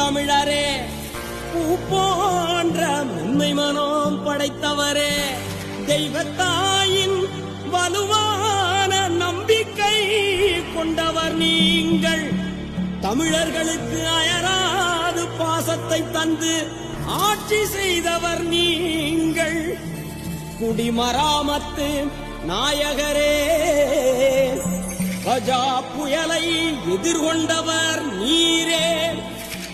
தமிழரே, பூ போன்ற மென்மை மனம் படைத்தவரே, தெய்வத்தாயின் வலுவான நம்பிக்கை கொண்டவர் நீங்கள். தமிழர்களுக்கு அயராது பாசத்தை தந்து ஆட்சி செய்தவர் நீங்கள். குடிமராமத்து நாயகரே, கஜா புயலை எதிர்கொண்டவர் நீரே.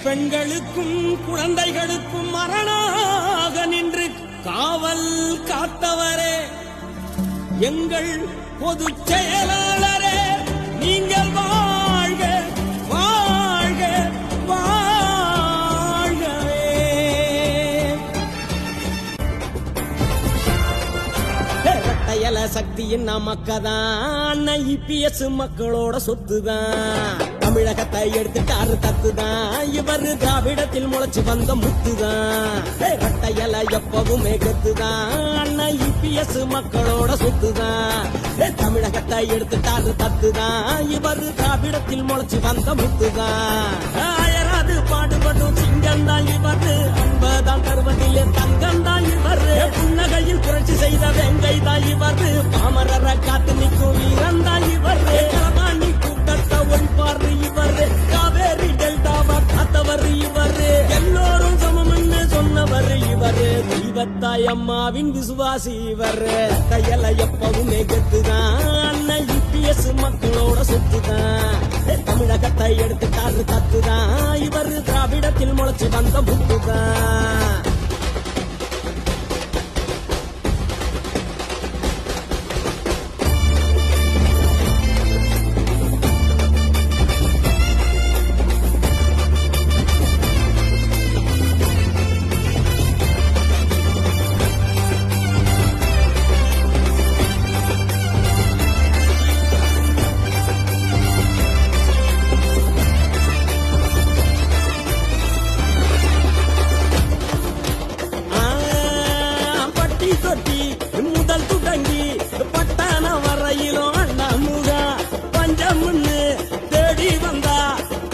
பெண்களுக்கும் குழந்தைகளுக்கும் மரணாக நின்று காவல் காத்தவரே, எங்கள் பொதுச் செயலாளரே, நீங்கள் வாழ்க வாழ்க வாழ்கவே. இரட்டையல சக்தியின் நமக்கதான், IPS மக்களோட சொத்துதான். தமிழகத்தை எடுத்துட்டாரு தத்துதான், இவர் திராவிடத்தில் முளைச்சு வந்த முத்துதான். இரட்டையல எப்பவுமே கத்துதான், IPS மக்களோட சொத்துதான். தமிழகத்தை எடுத்துட்டாரு தத்துதான், இவர் திராவிடத்தில் முளைச்சு வந்த முத்துதான். அயராது பாடுபடும் சிங்கந்தான் இவர், அன்பதான் தருவதிலே தங்கந்தான் இவர். புன்னகையில் புரட்சி செய்த வெங்கை தான் இவர், பாமரரை காத்து நிற்கும் வீரந்தான் இவர். களவாணி கூட்டத்தை ஒழிப்பாரு இவர், காவேரி டெல்டாவை காத்தவர் இவர். எல்லோரும் சமம்னு சொன்னவர் இவர், தெய்வத்தாய் அம்மாவின் விசுவாசி இவர். தையல எப்பவுமே கத்துதான், IPS மக்களோட சொத்துதான். தமிழகத்தை எடுத்துட்டாரு தத்துதான், இவர் திராவிடத்தில் முளைச்சு வந்த முத்துதான். முதல் தொடங்கி பட்டான வரையிலும் அண்ணாமுகா பஞ்சம்னு தேடி வந்தா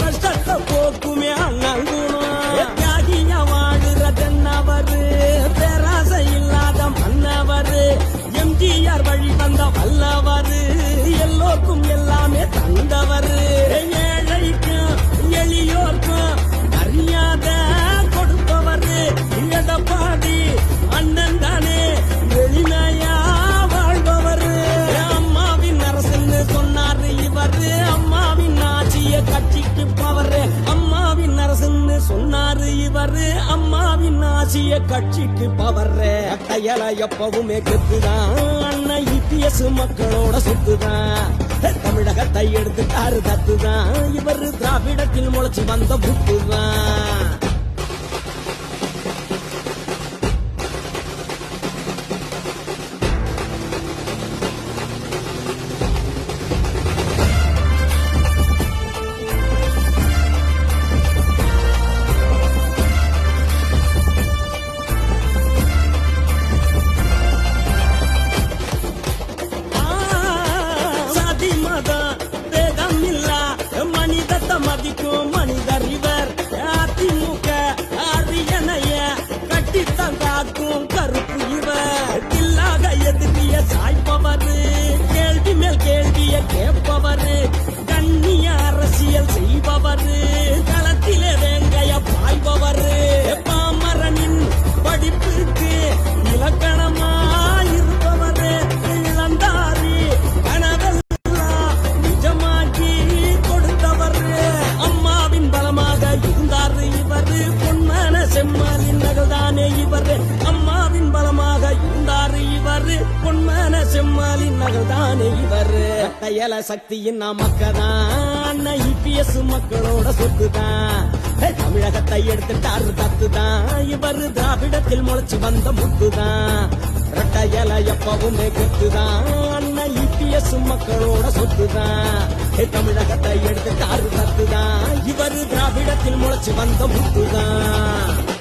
கஷ்டத்தை போக்குமே அண்ணாங்குணம். தியாகியா வாழுறதென்னவரு, பேராசை இல்லாத மன்னவரு, MGR வழி வந்த வல்லவரு, எல்லோருக்கும் எல்லாமே தந்தவரு. ஏழைக்கும் எளியோர்க்கும் அறியாத கொடுப்பவரு எடப்பாடி அண்ணன் தானே, எளிமையா வாழ்பவர். அம்மாவின் அரசுன்னு சொன்னாரு இவர், அம்மாவின் ஆட்சிய கட்சிக்கு பவர். அம்மாவின் அரசுன்னு சொன்னாரு இவர், அம்மாவின் ஆட்சிய கட்சிக்கு பவர். தையல எப்பவுமே கெத்துதான், IPS மக்களோட சொத்துதான். தமிழகத்தை எடுத்துட்டாரு தத்துதான், இவர் திராவிடத்தில் முளைச்சு வந்த புத்துதான். மதிக்கும் மனிதர் இவர், அதிமுக அரியணைய கட்டித்தான் காக்கும் கருப்பு இவர். தில்லாக எதிரிய சாய்ப்பவர், கேள்வி மேல் கேள்விய கேட்பவர், கண்ணிய அரசியல் செய்பவர், களத்திலே வேங்கைய பாய்பவர். பாமரனின் படிப்புக்கு இலக்கணமா இருப்பவர், இளந்தாரி கனவெல்லாம் நிஜமாக்கி கொடுத்தவர். அம்மாவின் பலமாக இருந்தாரு இவர், பொன்மான செம்மாலின் நகல்தானே இவர். அம்மாவின் பலமாக இருந்தாரு இவர், பொன்மான செம்மாலின் நகல்தானே இவர். தையல சக்தியின் நமக்கதான், IPS மக்களோட சொத்துதான். தமிழகத்தை எடுத்துட்டாரு தத்துதான், இவர் திராவிடத்தில் முளைச்சு வந்த முத்துதான். இரட்டையல எப்பவுமே கெத்துதான், IPS மக்களோட சொத்துதான். தமிழகத்தை எடுத்துட்டாரு தத்துதான், இவர் திராவிடத்தில் முளைச்சு வந்த முத்துதான்.